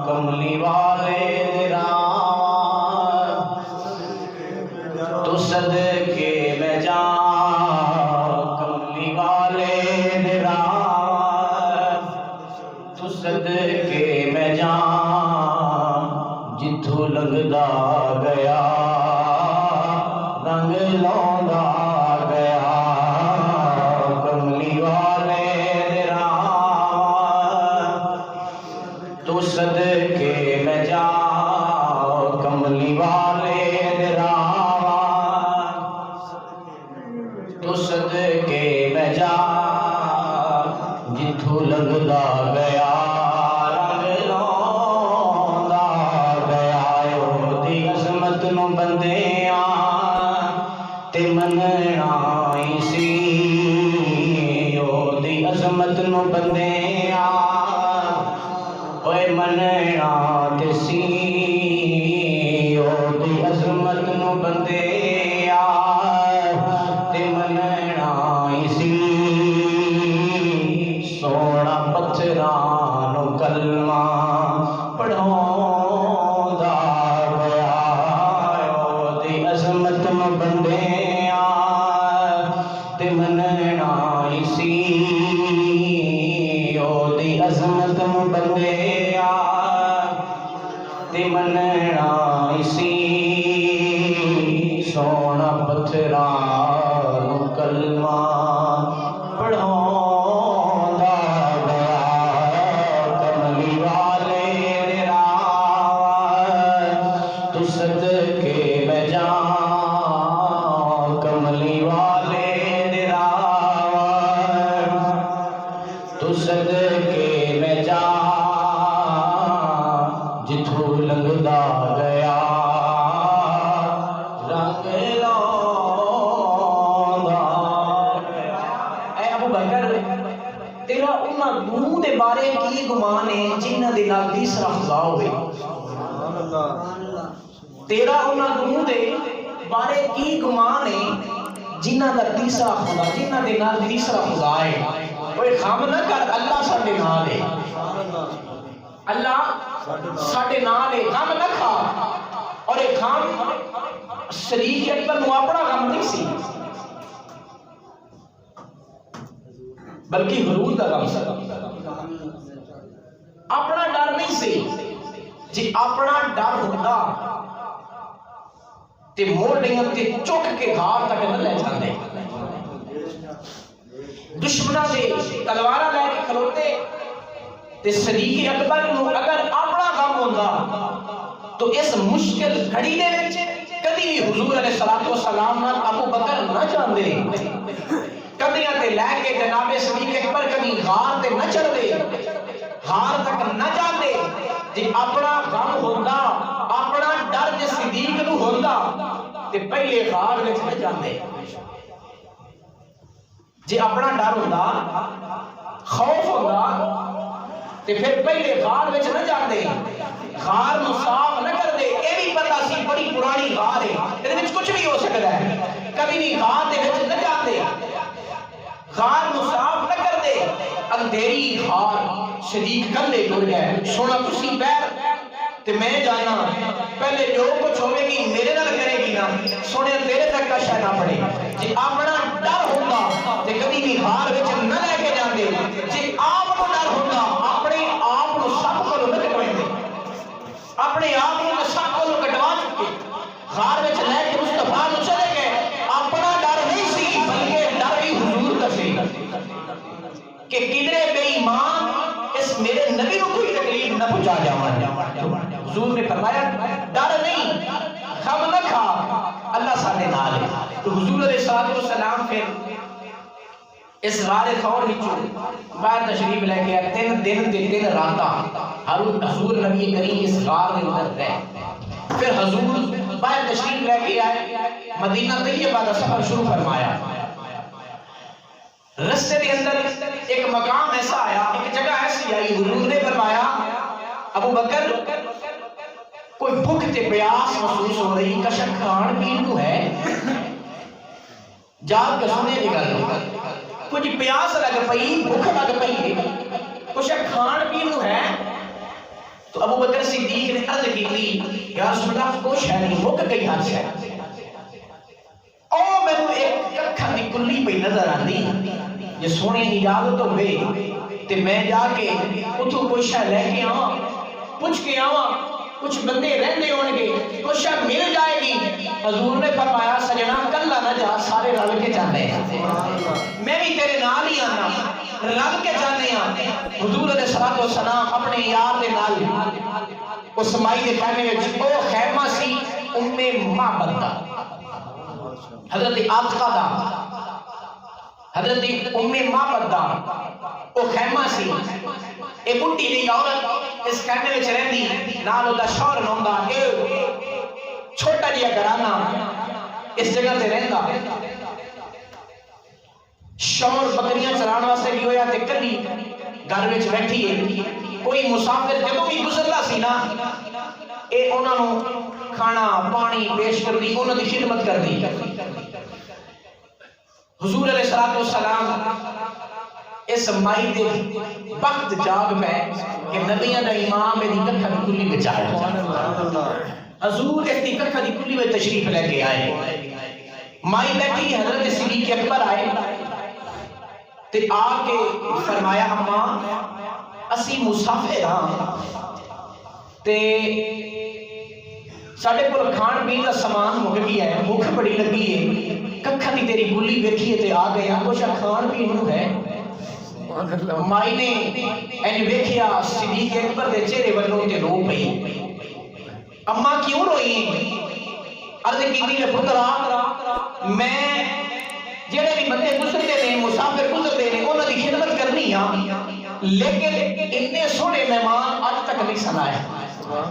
کملی والے درام تو صدقے میں جاں کملی والے درام تو صدقے میں جاں جتھوں لنگدا گیا رنگ لوندا گیا کملی والے درام تو صدقے میں جاں کملی والے درام تو صدقے میں جاں جتھوں لنگدا گیا رنگ لوندا گیا دی عظمت نو بندیاں تے مننا ہی سی دی عظمت نو بندیاں اوے مننا تے سی دی عظمت نو بندیاں تے مننا ہی سی سونا پتھراں نو کلمہ پڑھاوندا گیا دی عظمت نو بندیاں تے مننا ہی سی دی عظمت نو بندیاں تے مننا ہی سی سونا پتھراں نو کلمہ پڑھاوندا گیا کملی والے درام تو صدقے میں جاں کملی والے درام تو صدقے میں جاں جتھوں لنگدا گیا رنگ لوندا گیا اے ابو بکر تیرا انہاں دو دے بارے کی گمان ہے جنہ دے نال تیسرا خدا ہوئے تیرا انہاں دو دے بارے کی گمان ہے جنہ دا تیسرا خدا جنہ دے نال تیسرا خدا ہے اوے خام نہ کر اللہ ساڈے نال ہے اللہ ساڈے نال ہے غم نہ کھا اور ایک خام شریک اکبر نو اپنا غم نہیں سی بلکہ حضور دا غم سی اپنا ڈر نہیں سی جی اپنا ڈر ہوندا تے موڑیاں تے چک کے گھار تک نہ لے جاندے دشمناں دے تلواراں لے کے کھلوتے تے صدیق اکبر نو اگر اپنا غم ہوندا تو اس مشکل گھڑی دے وچ کبھی بھی حضور علیہ الصلوۃ والسلام نال ابو بکر نہ جاندے کدیاں تے لے کے جناب صدیق اکبر کبھی غار تے نہ چڑھدے غار تک نہ جاندے جے اپنا غم ہوندا اپنا ڈر جے صدیق نو ہوندا تے پہلے غار وچ نہ جاندے جے اپنا ڈر ہوندا خوف ہوندا تے پھر پہلے غار وچ نہ جاندے غار نو صاف نہ کردے اے بھی پتہ سی بڑی پرانی غار ہے اے وچ کچھ بھی ہو سکدا ہے کبھی بھی غار دے وچ نہ جاندے غار نو صاف نہ کردے اندھیری غار شدید کلے ٹر گئے سونا تسی پیر تے میں جانا پہلے جو کچھ ہوے گی میرے نال کرے گی نا سونے تیرے تک کا شے نہ پڑے جے اپنا ڈر ہوندا تے کبھی بھی غار وچ نہ لے کے جاندے جے آپ کو ڈر ہوندا اپنے آپ کو سب کو نہ کٹواندے اپنے آپ کو سب کو کٹوا چکے غار وچ لے کے مصطفیٰ نو چلے گئے اپنا ڈر نہیں سی بلکہ ڈر ہی حضور دا سی کہ کدرے بے ایمان اس میرے نبی کو کوئی تکلیف نہ پہنچا جاواں حضور نے فرمایا ڈر نہیں غم نہ کھا اللہ ساڈے نال ہے تو حضور علیہ الصلوۃ والسلام پھر اس غار ثور وچوں باہر تشریف لے کے 3 دن تے 3 راتاں حضور نبی کریم اس غار دے اندر رہے پھر حضور باہر تشریف لے کے آئے مدینہ طیبہ کا سفر شروع فرمایا رستے کے اندر ایک مقام ایسا آیا ایک جگہ ایسی آئی حضور نے فرمایا ابو بکر کوئی بھوک تے پیاس محسوس ہو رہی کشک کھان پین نو ہے جاگ کے سنے دی گل کچھ پیاس لگ پئی بھوک لگ پئی کچھ کھان پین نو ہے تو ابو بکر صدیق نے عرض کی یا رسول اللہ کچھ ہے نہیں مک گئی ہر شے او مینوں ایک ککھاں دی کلی پئی نظر آندی یہ سونی اجازت ہوے تے میں جا کے اتھوں کوئی شے لے کے آواں پوچھ کے آواں کچھ بندے رہندے ہون گے کچھ شے مل جائے گی حضور نے فرمایا سجنا کلا نہ جا سارے رل کے جانے ہیں میں بھی تیرے نال ہی آنا رل کے جانے ہیں حضور علیہ الصلوۃ والسلام اپنے یار دے نال اس مائی دے خیمے وچ او خیمہ سی ام معبد دا حضرت عاتقہ دا حضرت ام معبد دا او خیمہ سی اے بڈھی دی عورت اس خیمے وچ رہندی نال او دا شوہر ہوندا اے چھوٹا جہا گھرانہ اس جگہ تے رہندا شوہر بکریاں چران واسطے بھی ہویا تے کلی گھر وچ بیٹھی ہے کوئی مسافر جدوں بھی گزردا سی نا اے انہاں نوں کھانا پانی پیش کردی انہاں دی خدمت کردی حضور علیہ الصلوۃ والسلام اس مائی دے وقت جاگ پے کہ نبیاں دا امام دی ککھاں دی کلی وچ آیا حضور اس دی ککھاں دی کلی وچ تشریف لے کے آئے مائی بیٹھی حضرت صدیق اکبر آئے تے آ کے فرمایا اماں اسی مسافر ہاں تے ساڈے کول کھان پین دا سامان مک گیا ہے بھوک بڑی لگی ہے ککھاں دی تیری گلی ویکھی ہے تے آ گیا کچھ کھان پین نوں ہے مائی نے این ویکھیا صدیق اکبر دے چہرے والوں تے رو پئی اماں کیوں روئی عرض کیتی کہ پترا میں جڑے بھی بندے گزرتے نے مسافر گزرتے نے انہاں دی خدمت کرنی ہاں لیکن اتنے سونے مہمان اج تک نہیں سنائے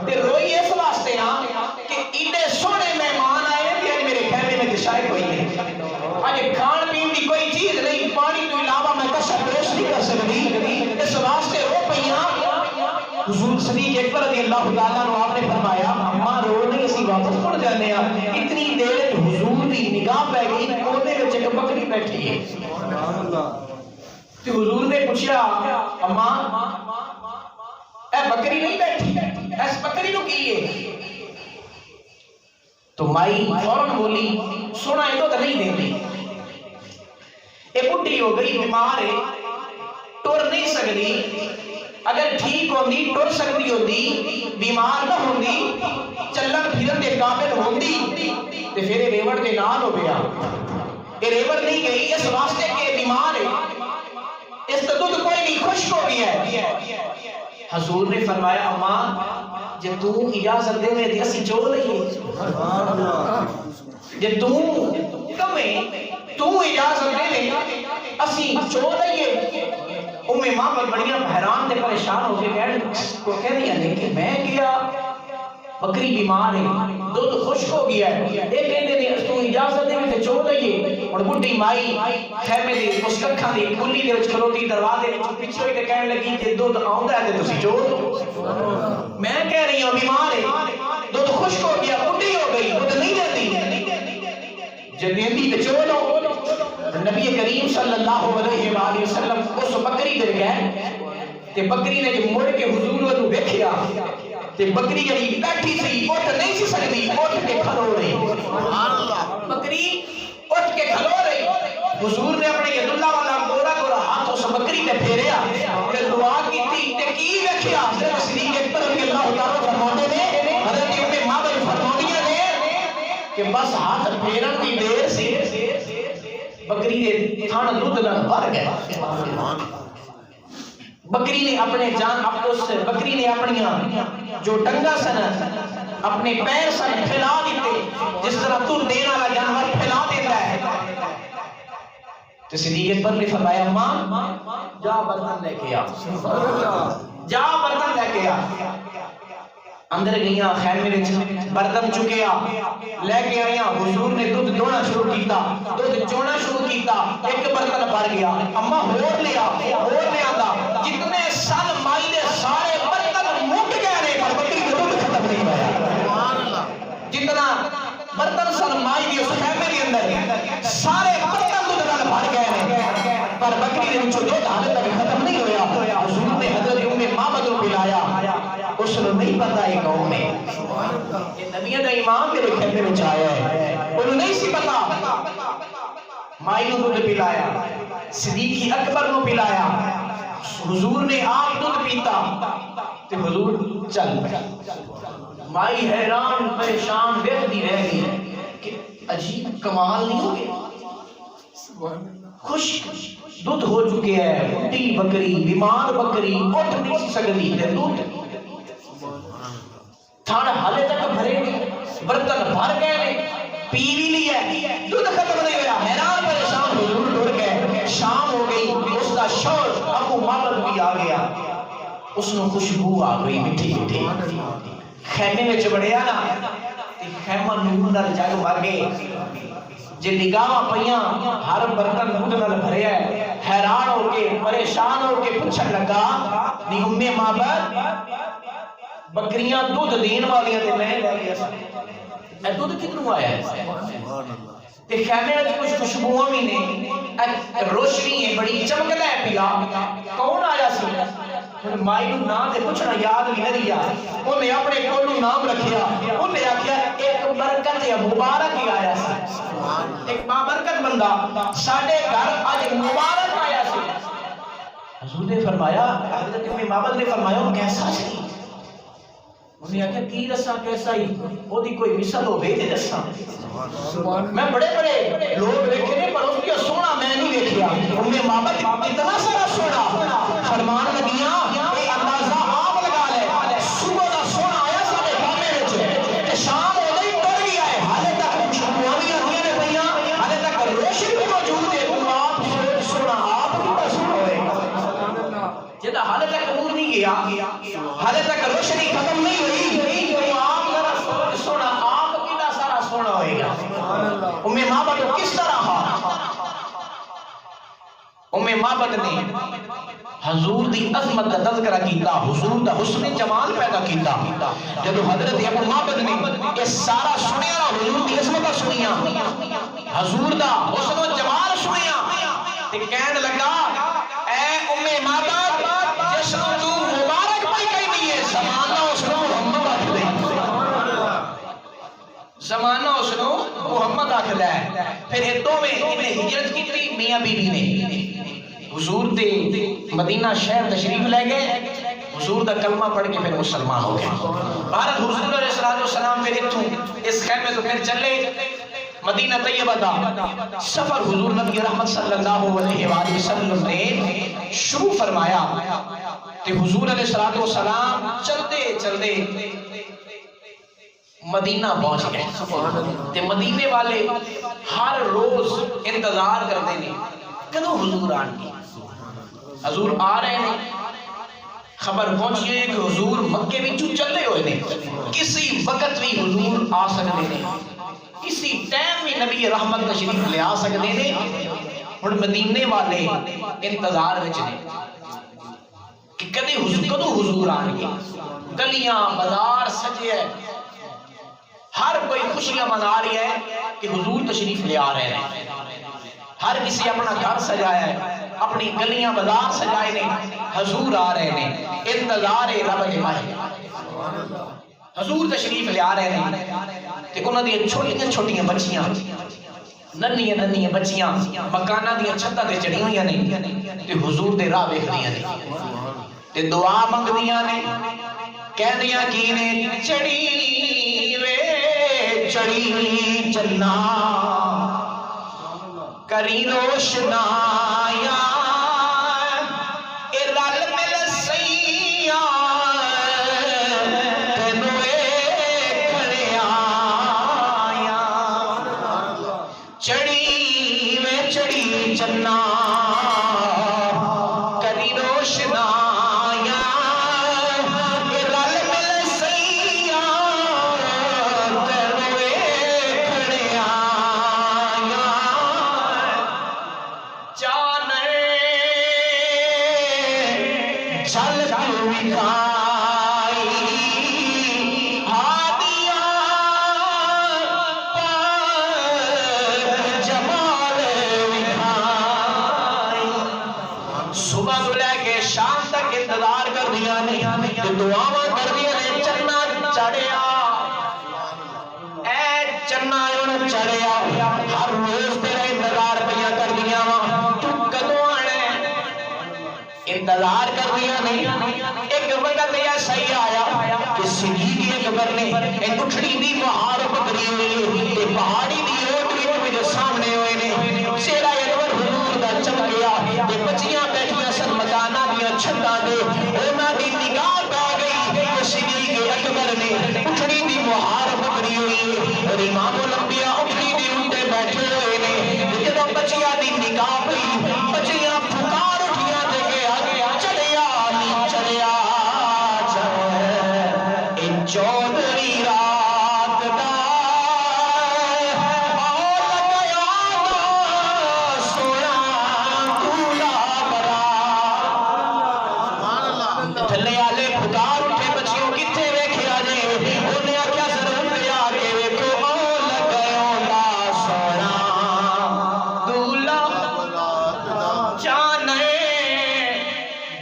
تے روئی اس واسطے ہاں کہ اتنے سونے مہمان آئے کہ اج میرے خیمے میں دشائے کوئی نہیں اج کھان پین دی کوئی چیز نہیں پانی تو علاوہ میں کچھ پیش نہیں کر سکتی اس واسطے رو پئیاں حضور صدیق اکبر رضی اللہ تعالیٰ عنہ آپ نے فرمایا اماں رو نہیں اسی واپس مڑ جانے ہیں اتنی دیر حضور دی نگاہ پہ گئی کونے وچ ایک بکری بیٹھی ہے تو حضور نے پوچھا اماں اے بکری نہیں بیٹھی اس بکری نو کی ہے تو مائی فوراً بولی سونا ہے تو نہیں دیندی اے بڈھی ہو گئی بیمار ہے ٹر نہیں سکتی اگر ٹھیک ہوندی ٹر سکتی ہوندی بیمار نہ ہوندی چلن پھرن دے قابل ہوندی تے پھر ریوڑ دے نال ہو گیا اے ریوڑ نہیں گئی اس واسطے کہ بیمار ہے اس کا دودھ کوئی نہیں خشک ہو گیا ہے حضور نے فرمایا اماں جے تو اجازت دے دے اسی چو لئیے جے تو کمیں تو اجازت دے دے اسی چو لئیے ماں پر بڑیاں حیران تے پریشان ہو کے کہہ دیا نے کہ میں کیا بکری بیمار ہے دودھ خشک ہو گیا ہے یہ کہندے نے تو اجازت دے تے چو لئیے اور بڈھی مائی خیمے دی اس ککھاں دی کلی دے وچ کھلوتی دروازے وچ پیچھے ہوئی تے کہن لگی کہ دودھ آوندا ہے تے تسی چو لو میں کہہ رہی ہوں بیمار ہے دودھ خشک ہو گیا بڈھی ہو گئی دودھ نہیں دیتی جے دیندی تے چو لو نبی کریم صلی اللہ علیہ وآلہ وسلم اس بکری دے گئے تے بکری نے جو مڑ کے حضور نوں ویکھیا تے بکری جڑی بیٹھی سی اٹھ نہیں سی سکتی اٹھ کے کھلو رہی سبحان اللہ بکری اٹھ کے کھلو رہی حضور نے اپنے ید اللہ والا گورا گورا ہاتھ اس بکری تے پھیریا تے دعا کیتی تے کی ویکھیا حضرت صدیق اکبر رضی اللہ تعالی فرماتے نے حضرت ام معبد فرماندیاں نے کہ بس ہاتھ پھیرن دی دیر سی بکری دے تھان دودھ نال بھر گئے بکری نے اپنے جان اس بکری نے اپنیاں جو ڈنگا سن اپنے پیر سن پھیلا دیتے جس طرح تو دین والا جانور پھیلا دیتا ہے تو صدیق اکبر نے فرمایا ماں جا برتن لے کے آ جا برتن لے کے آ اندر گئیاں خیمے وچ برتن چکیا لے کے آئیاں حضور نے دودھ دونا شروع کیتا دودھ چونا شروع کیتا ایک برتن بھر گیا اما ہور لیا دا جتنے سال مائی دے سارے برتن مک گئے نے پر بکری کا دودھ ختم نہیں ہوا سبحان اللہ جتنا برتن سال مائی دی اس خیمے دے اندر سارے برتن دودھ نال بھر گئے نے پر بکری دے وچوں دودھ حالے تک ختم نہیں ہویا حضور نے حضرت ام معبد کو بلایا اس نے نہیں پتا یہ کون ہے. یہ نبیوں دا امام میرے کھیتے میں آیا ہے. انہوں نہیں سی پتا. مائی نو دودھ پلایا, صدیق اکبر نو پلایا, حضور نے آپ دودھ پیتا تے حضور چل پیا. مائی حیران پریشان ویکھدی رہ گئی کہ عجیب کمال نہیں ہو گیا. خوش دودھ ہو چکے ہے, بڈھی بکری, بیمار بکری, اٹھ نہیں سکتی تے دودھ تھان حالے تک بھرے نہیں, برتن بھر گئے نے, پی بھی لیا, دودھ ختم نہیں ہوا. حیران پریشان حضور ٹر گئے. شام ہو گئی, اس کا شور ابو معبد بھی آ گیا. اس نے خوشبو آ گئی میٹھی میٹھی. خیمے میں بڑھیا نا, خیمہ نور نال جگ مگے, جے نگاہ پیاں ہر برتن دودھ نال بھریا ہے. حیران ہو کے پریشان ہو کے پوچھن لگا, نی ام معبد بکریاں دودھ دین والیاں تے میں لے گیا, اے دودھ کتنوں آیا ہے؟ تے خیمے وچ کچھ خوشبوواں بھی نے, روشنی ہے بڑی چمکدا ہے پیا, کون آیا سی؟ مائی نو نام تے پوچھنا یاد بھی نہیں رہیا. انہیں اپنے کولوں نام رکھیا, انہیں آکھیا ایک برکت یا مبارک ہی آیا سی, ایک بابرکت بندہ ساڈے گھر اج مبارک آیا سی. حضور نے فرمایا, حضرت ام معبد نے فرمایا وہ کیسا سی؟ انہیں آکھیا کی دساں کیسا ہی, وہ دی کوئی مثال ہو گئی تے دساں. میں بڑے بڑے لوگ دیکھے نے پر اس کی سونا میں نہیں دیکھیا. ام معبد اتنا سارا سونا فرمان لگیاں اے اندازہ آپ لگا لے, صبح دا سونا آیا سارے خیمے وچ تے شام ہو گئی ٹر گیا ہے. حالے تک خوشبوئیں آندیاں نے پیاں, حالے تک روشنی بھی موجود ہے. وہ آپ سونا آپ بھی بس ہوئے جدا حالے تک نور نہیں گیا, حالے تک روشنی ختم نہیں ہوئی. تو آپ ذرا سونا آپ کتنا سارا سونا ہوئے گا. ام معبد کس طرح ام معبد نے حضور دی عظمت کا تذکرہ کیتا, حضور دا حسن جمال پیدا کیتا. جب حضرت ابو معبد نے یہ سارا سنیا, حضور دی عظمت سنیا, حضور دا حسن و جمال سنیا, تے کہنے لگا اے ام معبد جس نو تو مبارک پائی کہنی ہے, زمانہ اس نو محمد آکھ دے, زمانہ اس نو محمد آکھ دے. پھر یہ دو میں انہیں ہجرت کی تھی میاں بی بی نے. حضور دے مدینہ شہر تشریف لے گئے, حضور دا کلمہ پڑھ کے پھر مسلمان ہو گئے. بھارت حضور علیہ السلام پھر اتھوں اس خیمے تو پھر چلے مدینہ طیبہ دا سفر. حضور نبی رحمت صلی اللہ علیہ وآلہ وسلم نے شروع فرمایا کہ حضور علیہ السلام چلتے چلتے مدینہ پہنچ گئے. تے مدینے والے ہر روز انتظار کرتے ہیں کدوں حضور آن گے. حضور آ رہے ہیں, خبر پہنچی ہے کہ حضور مکے وچوں چلے ہوئے نے, کسی وقت بھی حضور آ سکتے ہیں, کسی ٹائم بھی نبی رحمت تشریف لے آ سکتے ہیں. اور مدینے والے انتظار وچ نے کہ کدوں حضور آن گے. گلیاں بازار سجے ہیں, ہر کوئی خوشیاں منا رہی ہے کہ حضور تشریف لے آ رہے ہیں. ہر کسی اپنا گھر سجایا ہے, اپنی گلیاں بازار سجائے نے, حضور آ رہے ہیں. انتظار رب کے ماہی حضور تشریف لے آ رہے ہیں. کہ انہوں نے چھوٹیاں چھوٹیاں بچیاں, ننیاں ننیاں بچیاں مکانہ دیاں چھتاں تے چڑھی ہوئیاں نے, تے حضور دے راہ ویکھدیاں نے, تے دعا منگدیاں نے, کہندیاں کی نے چڑھی وے چڑھی چلنا کری روشنایا اے رل مل سیاں تینوے کھڑے آیا, چڑھی وے چڑھی چلنا کری روشنایا اے رل مل سیاں تینوے کھڑے آیا. چل وکھائی ہادیاں پاک جمال وکھائی, چڑھیا اے چنا ہن چڑھیا ہر روز تیرا انتظار پہ کر دیا وا تو کدوں آنا انتظار کر دیا نہیں ایک وقت ایسا ہی آیا کہ صدیق اکبر نے ایک اٹھڑی دی مہار پکڑی ہوئی تے پہاڑی دی روٹ وچ سامنے ہوئے نے چہرہ انور حضور دا چمکیا تے بچیاں بیٹھیاں سن مکاناں دیاں چھتاں تے انہاں دی نگاہ پہ گئی کہ صدیق اکبر نے اٹھڑی دی مہار پکڑی ہوئی اور امام الانبیاء اٹھڑی دی اونتے بیٹھے ہوئے نے جدوں بچیاں دی نگاہ پئی بچیاں پکار اٹھیاں تے کہ چڑھیا نہیں چڑھیا چودھری رات دا آل گیا سونا دولا برا تھلے آلے پھکار اٹھے بچیوں کتنے ویکھے آجے انہیں آکھیا ضرور گیا کہ ویکھو آل گیا سونا دولا جانے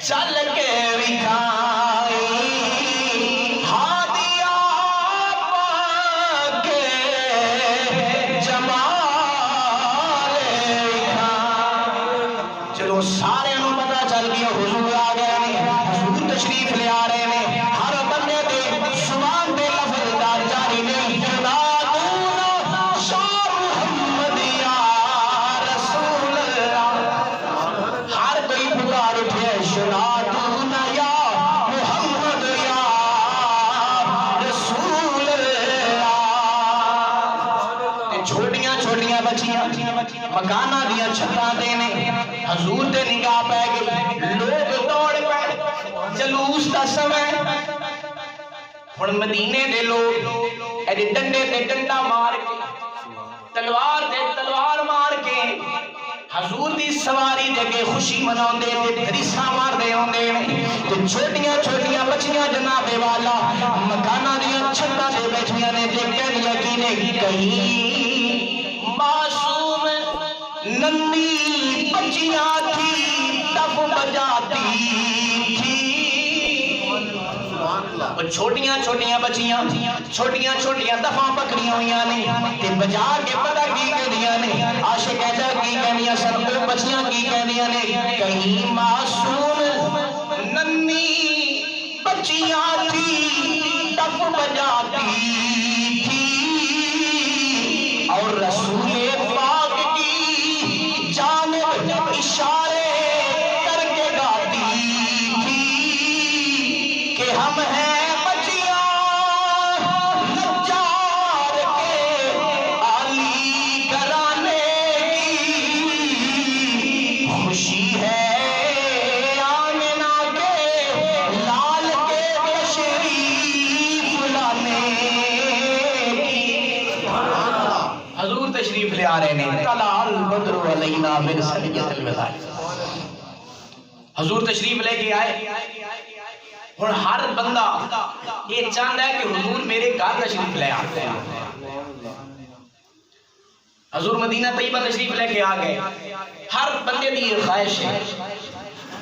چل کے وکھائی سارے نو پتا چل گیا حضور آ گئے نے حضور تشریف لے آ رہے ہیں ہر بندے دے زبان دے لفظ دا جاری نہیں ینادون شاہ محمد یا رسول اللہ ہر کوئی پکار اٹھے ینادون یا محمد یا رسول اللہ چھوٹیاں چھوٹیاں بچیاں مکانہ دیا چھتاں دینے حضور دے نگاہ پہ گئی لوگ دوڑ پہ جلوس دا سمے ہن مدینے دے لوگ ایڈے ڈنڈے تے ڈنڈا مار کے تلوار دے تلوار مار کے حضور دی سواری دے کے خوشی مناؤندے تے دھریساں مار دے ہوندے نے تے چھوٹیاں چھوٹیاں بچیاں جناب والا مکاناں دیاں چھتاں تے بیٹھیاں نے تے کہندیاں کی نے کہیں معصوم ننی بچیاں تھی تب بجاتی تھی چھوٹیاں چھوٹیاں بچیاں چھوٹیاں چھوٹیاں دفعہ پکڑیاں ہوئیاں نے تے بجا کے پتہ کی کہندیاں نے عاشق ایجا کی کہندیاں سن کو بچیاں کی کہندیاں نے کہیں معصوم ننی بچیاں تھی تب بجاتی تھی اور رسول پاک کی جانب اشارے کر کے گاتی تھی کہ ہم ہیں بچیاں نجار کے عالی گھرانے کی خوشی ہے آمنہ کے لال کے تشریف لانے کی حضور تشریف لے آ رہے ہیں طلع البدر علینا من ثنیۃ الوداع حضور تشریف لے کے آئے اور ہر بندہ یہ چاہتا ہے کہ حضور میرے گھر تشریف لے آتے ہیں حضور مدینہ طیبہ تشریف لے کے آ گئے ہر بندے دی یہ خواہش ہے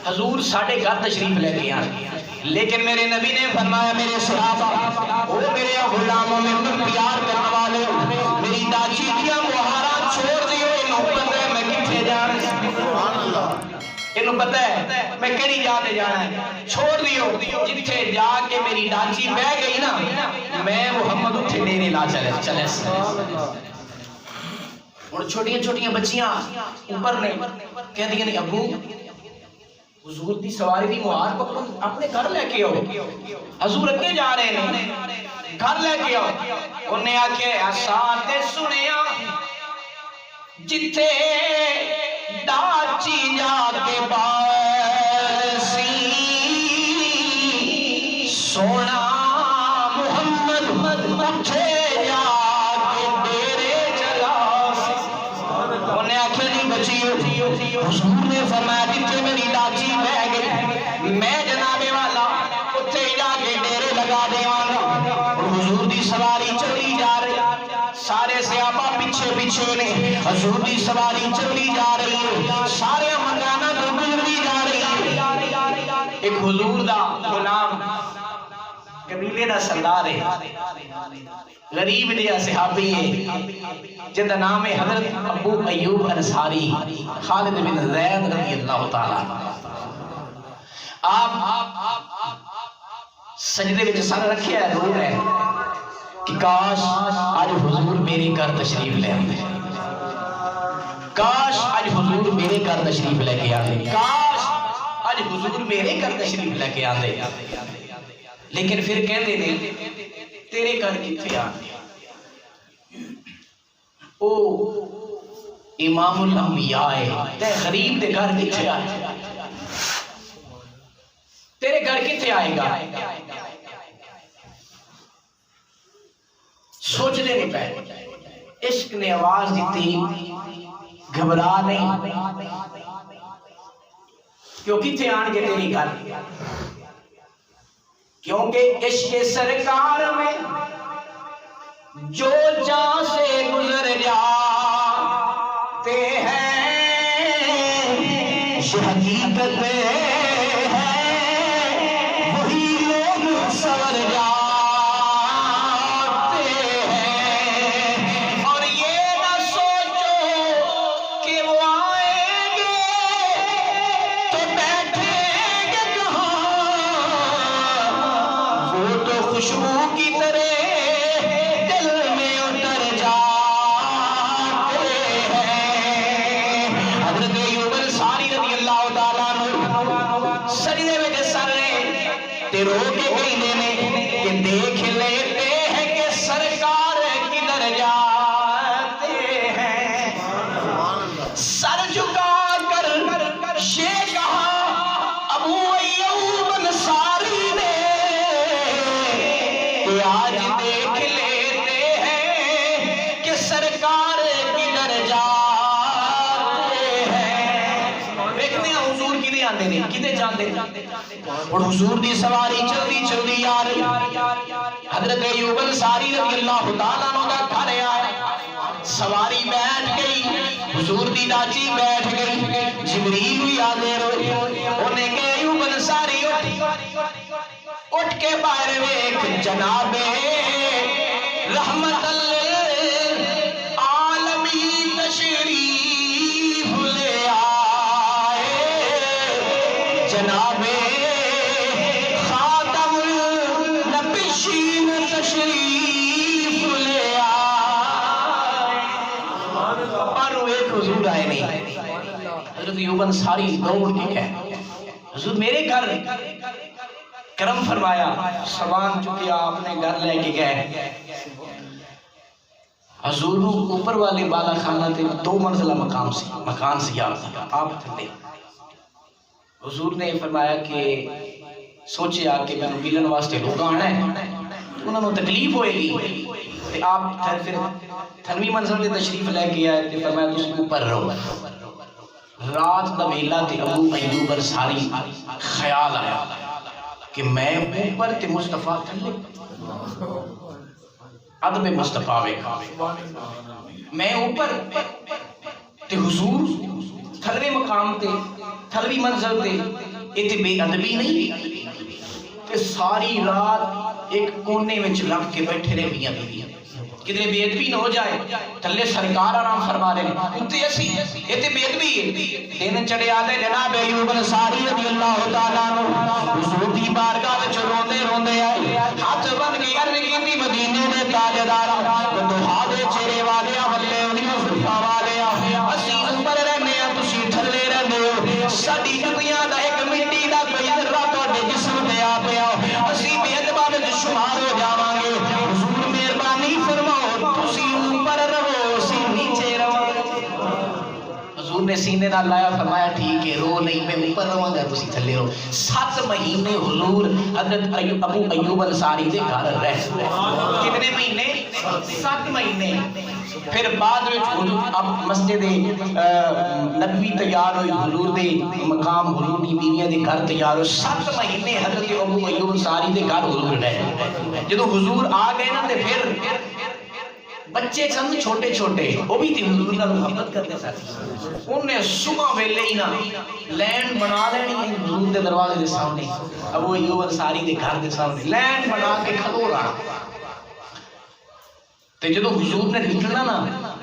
حضور ساڑھے گھر تشریف لے کے آئے لیکن میرے نبی نے فرمایا میرے صحابہ وہ میرے غلاموں میں تم پیار کرنے والے ہو میری داچی کیا مہارا چھوڑ دیو انہوں پتہ ہے میں کتھے جانا انہوں پتہ ہے میں کہنی جانے جانا ہے چھوڑ دیو جتھے جا کے میری داچی بہ گئی نا میں محمد اتھے ڈیرے لا چلے سے اور چھوٹیاں چھوٹیاں بچیاں اوپر نے کہہ دیا نہیں ابو حضور دی سواری دی مہار پکڑو اپنے گھر لے کے آؤ حضور اگے جا رہے ہیں گھر لے کے آؤ انہیں آکھے اساں تے سنیا جتھے ڈاچی جا کے باسی سونا محمد اٹھے جا کے ڈیرے چلا انہیں آکھے نہیں بچی حضور نے فرمایا جتھے میری ڈاچی بہ گئی میں جناب والا اتھے جا کے ڈیرے لگا دیواں حضور دی سواری چلی جا رہی سارے صحابہ پیچھے پیچھے نے حضور دی سواری چلی جا رہی ہے سارے مکانہ تو گزری جا رہی ہے ایک حضور دا غلام قبیلے دا سردار ہے، غریب جہا صحابی ہے جن کا نام ہے حضرت ابو ایوب انصاری خالد بن زید رضی اللہ تعالیٰ۔ آپ سجدے میں سر رکھے ہے، رو رہے ہیں کہ کاش آج حضور میرے گھر تشریف لے آتے، کاش آج حضور میرے گھر تشریف لے کے آتے، کاش آج حضور میرے گھر تشریف لے کے آتے۔ لیکن پھر کہتے ہیں تیرے گھر کتنے آتے، او امام الانبیاء ہے، تے غریب دے گھر کتنے آئے، تیرے گھر کتنے آئے گا؟ سوچ لینے پہ عشق نے آواز دیتی، گھبرا نہیں، کیوں کتنے آن کے تیری گھر، کیونکہ عشق سرکار میں جو جان سے گزر جاتے ہیں یہ حقیقت ہے، وہی لوگ سور جاتے ہیں، اور یہ نہ سوچو کہ وہ آئیں گے تو بیٹھیں گے کہاں، وہ تو خوشبو کی طرح رو کے کہنے میں کہ دیکھ لیتے ہیں کہ سرکار کدھر جاتے ہیں۔ سر جھکا کر یہ کہا ابو ایوب انصاری نے کہ آج دیکھ لیتے ہیں کہ سرکار کدھر جاتے ہیں۔ دیکھتے ہیں حضور کدھے آتے ہیں، کدھے جاتے ہیں، اور حضور دی سواری چلدی چلدی آ رہی، حضرت ایوب انصاری رضی اللہ تعالیٰ عنہ دا گھر آیا، سواری بیٹھ گئی، حضور دی ڈاچی بیٹھ گئی، جبریل بھی حاضر ہوئے، انہیں کہ ایوب انصاری اٹھ کے باہر ویکھ جناب رحمت للعالمین تشریف لے آئے، جناب تشریف لے آئے، پر وہ ایک حضور آئے نہیں۔ حضرت ایوب انصاری دوڑ کے گئے، حضور میرے گھر کرم فرمایا، سامان چکیا اپنے گھر لے کے گئے۔ حضور اوپر والے بالا خانہ تھے، 2 منزلہ مکان سے آپ تھے۔ حضور نے فرمایا کہ سوچیا کہ میں ملن واسطے لوگ آنا ہے، انہوں نے تکلیف ہوئے گی، آپ پھر تھنوی منزل دے تشریف لے کے آئے، فرمایا تُس اوپر رہو۔ رات دا ویلا تے ابو ایوب انصاری خیال آیا کہ میں اوپر تے مصطفیٰ تھلے، ادب مصطفیٰ ویکھا، میں اوپر تے حضور تھلوے مقام تے تھلوی منزل تے، یہ تے بے ادبی نہیں کہ ساری رات ایک کونے میں لگ کے بیٹھے رہے میاں بیوی، کدھر بے ادبی نہ ہو جائے، تھلے سرکار آرام فرما رہے ہیں، اتنے ایسی یہ تے بے ادبی ہے۔ دن چڑھے آتے جناب ایوب انصاری رضی اللہ تعالیٰ عنہ حضور دی بارگاہ وچ روندے روندے آئے، ہاتھ بن کے عرض کیتی مدینے دے تاجداراں دعا دے چہرے والیاں ولے انہاں زلفاں والیاں، اسی اوپر رہنے ہیں تسی تھلے رہنے ہو، ساڈی جتیاں دا ایک مٹی دا کوئی ذرہ تہاڈے جسم تے آ پیا، اسی بے ادباں وچ شمار ہو جاواں گے، حضور مہربانی فرماؤ تسی اوپر رہو اسی نیچے رہو۔ حضور نے سینے نال لایا، فرمایا ٹھیک ہے رو نہیں، میں اوپر رہوں گا تسی تھلے رہو۔ 7 مہینے حضور حضرت ابو ایوب انصاری دے گھر رہے، کتنے مہینے؟ 7 مہینے۔ پھر بعد میں اب مسجد نبوی تیار ہوئی، حضور دے مقام حضور دی بیویاں دے گھر تیار ہوئے، 7 مہینے حضرت ابو ایوب انصاری دے گھر حضور رہے۔ جدو حضور آ گئے نا تے پھر بچے سن چھوٹے چھوٹے وہ بھی حضور نال محبت کرتے سن انہیں صبح ویلے ہی نہ لینڈ بنا لینی حضور دے دروازے دے سامنے ابو ایوب انصاری دے گھر دے سامنے لینڈ بنا کے کھلو رہا تے جدو حضور نے نکلنا نا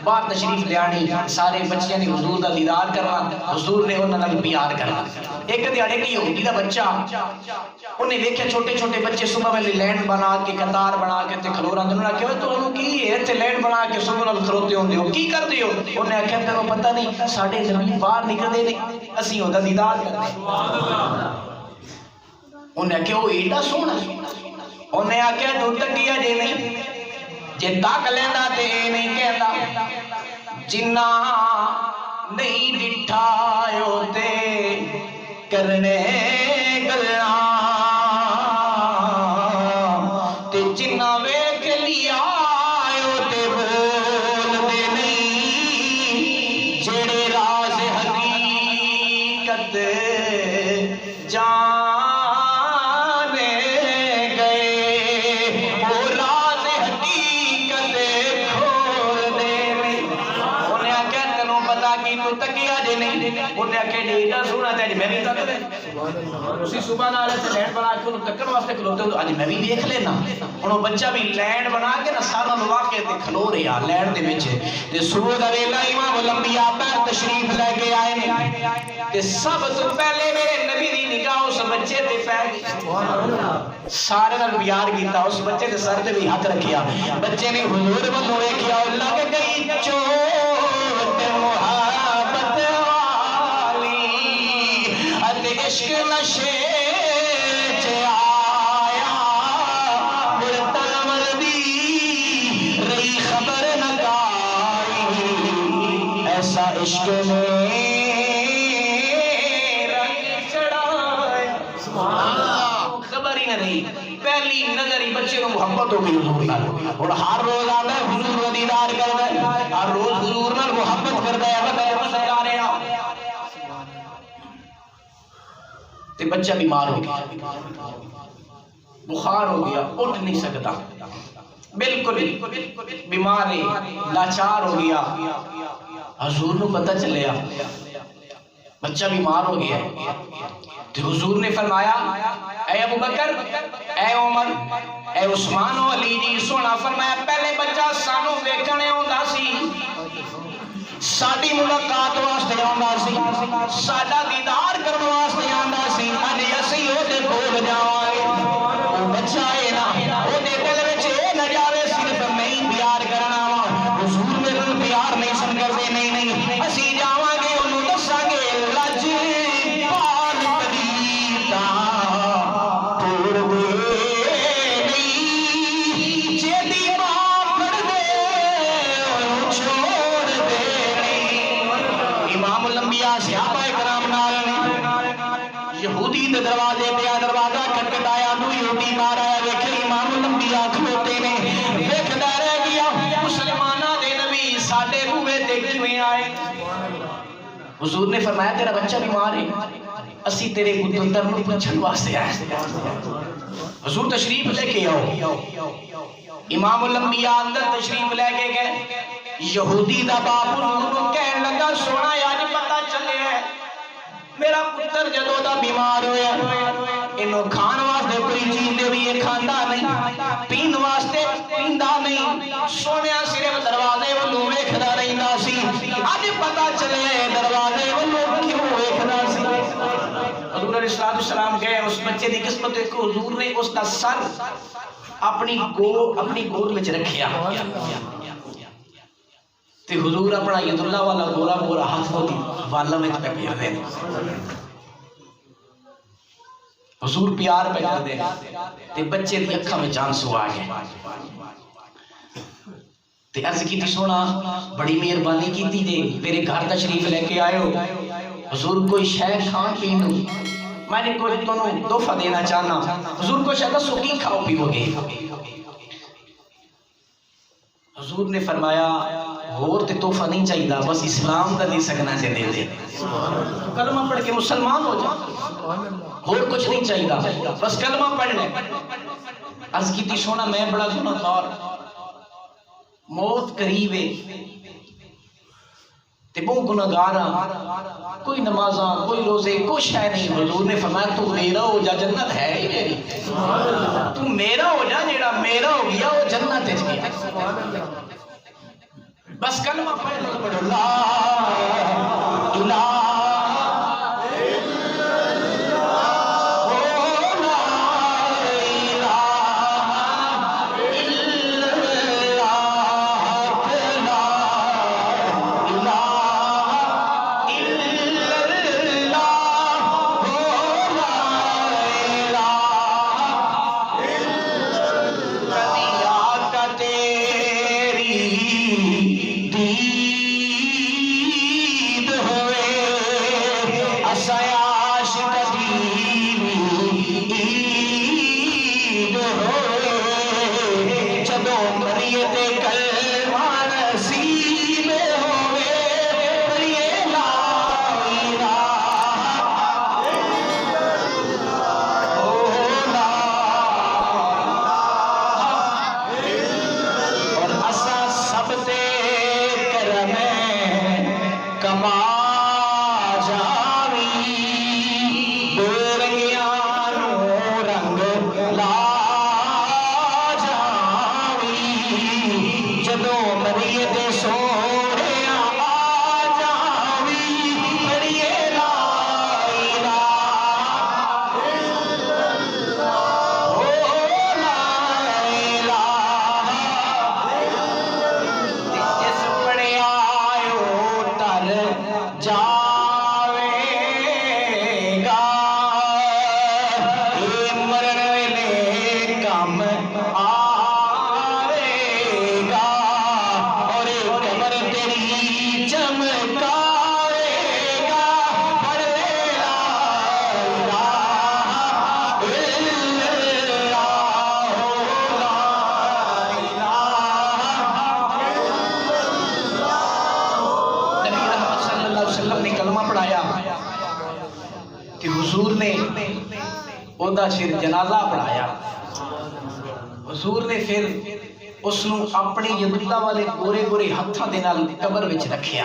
باہر تشریف لے آنی سارے بچیاں نے حضور دا دیدار کرنا حضور نے انہاں نال پیار کرنا ایک دیہڑے کی یہودی دا بچہ انہیں دیکھا چھوٹے چھوٹے بچے صبح ویلے لینڈ بنا کے قطار بنا کے تے کھلو رہے انہاں کہا تو انہوں کی ہے تے لینڈ بنا کے صبح نال کھلوتے ہوندے ہو کی کردے ہو انہیں آکھیا تینوں پتہ نہیں ساڈے نبی باہر نکلدے نے اسی اوندا دیدار کردے انہیں آکھیا او ایڈا سونا انہیں آکھیا تو تکیا جے نہیں جے تک لینا تے نہیں کہندا جنہ نہیں ڈٹھا تے کرنے گلاں تے جنہ ویکھ لیا تے بول دے نہیں جڑے راز حقیقت جان میں بھی تک لے اسی صبح نہ آلے سے لینڈ بنا کے انہوں تکڑ واسطے کھلوتے ہوں آج میں بھی دیکھ لینا انہوں بچہ بھی لینڈ بنا کے نا سارا لوا کے کھلو رہا لینڈ دے بچے تے صبح دا ویلا امام الانبیاء پیر تشریف لے کے آئے نے تے سب تو پہلے میرے نبی دی نگاہ اس بچے تے پہ گئی سارے نال پیار کیتا اس بچے تے سر تے بھی ہاتھ رکھیا بچے نے حضور والوں ویکھیا لگ گئی چوٹ محبت عشق نشے آیا مرتل مردی رہی خبر نکائی ایسا عشق میں رنگ چڑھایا خبر ہی نہ رہی پہلی نظر ہی بچے کو محبت ہو گئی حضور نال اور ہر روز آتا ہے حضور کو دیدار کرتا ہے ہر روز حضور نال محبت کرتا ہے تے بچہ بیمار ہو گیا بخار ہو گیا اٹھ نہیں سکتا بالکل بیمار ہے لاچار ہو گیا حضور کو پتہ چلیا بچہ بیمار ہو گیا تے حضور نے فرمایا اے ابو بکر اے عمر اے عثمان و علی جی سونا فرمایا پہلے بچہ سانو ویکھنے ہوندا سی ساڈی ملاقات واسطے آندا سی ساڈا دیدار کرن واسطے آندا سی اج اسی او دے کول جاواں گے او بچہ اے نا او دے دل وچ اے نہ جاوے صرف میں ہی پیار کرنا وا حضور میرے نال پیار نہیں سن کردے نہیں اسی جاواں گے اونوں دساں گے لج پال کبھی تا توڑ دے نہیں جے دی ماں پڑ دے اونوں چھوڑ دے امام الانبیاء صحابہ کرام نال یہودی دے دروازے پہ دروازہ کھٹکھٹایا تو یہودی باہر آیا ویکھے امام الانبیاء کھلوتے نے ویکھدا رہ گیا مسلماناں دے نبی ساڈے بوئے تے کیویں آئے حضور نے فرمایا تیرا بچہ بیمار ہے اسی تیرے پتر نوں پوچھن واسطے آئے حضور تشریف لے کے آؤ امام الانبیاء اندر تشریف لے کے گئے یہودی دا باپ حضور کو کہنے لگا سونا آج پتہ چلے میرا پتر جدوں دا بیمار ہویا انہوں کھان واسطے کوئی چیز دے بھی یہ کھاندا نہیں پین واسطے پیندا نہیں سونیا صرف دروازے والوں ویکھدا رہندا سی اج پتہ چلے دروازے والوں کیوں ویکھدا سی حضور علیہ السلام گئے اس بچے دی قسمت دیکھو حضور نے اس دا سر اپنی گود وچ رکھیا تے حضور اپنا ید اللہ والا گورا گورا ہاتھ ہوتی والا میں پہ پھیر دے حضور پیار پہ کر دے تے بچے دی اکھا میں جان سو آگے تے عرض کی تھی سونا بڑی مہربانی کی تھی دے میرے گھر تشریف لے کے آئے ہو حضور کوئی شہ کھان پینو میں نے کوئی تنوں تحفہ دینا چاہنا حضور کو شاید سکی کھاؤ پیو گے حضور نے فرمایا اور تے تحفہ نہیں چاہیے بس اسلام کا دے سکنا سے دے دے کلمہ پڑھ کے مسلمان ہو جا اور کچھ نہیں چاہیے بس کلمہ پڑھ لے عرض کی تھی سونا میں بڑا گناہگار موت قریب ہے تے بہت گناہگار کوئی نمازاں کوئی روزے کچھ ہے نہیں. حضور نے فرمایا تو میرا ہو جا جنت ہے ہی میری. تو میرا ہو جا جیڑا میرا ہو گیا وہ جنت وچ گیا. بس کلمہ پڑھو لا الہ پھر جنازہ پڑھایا. حضور نے پھر اس نو اپنی یداللہ والے گورے گورے ہتھاں دے نال قبر وچ رکھیا.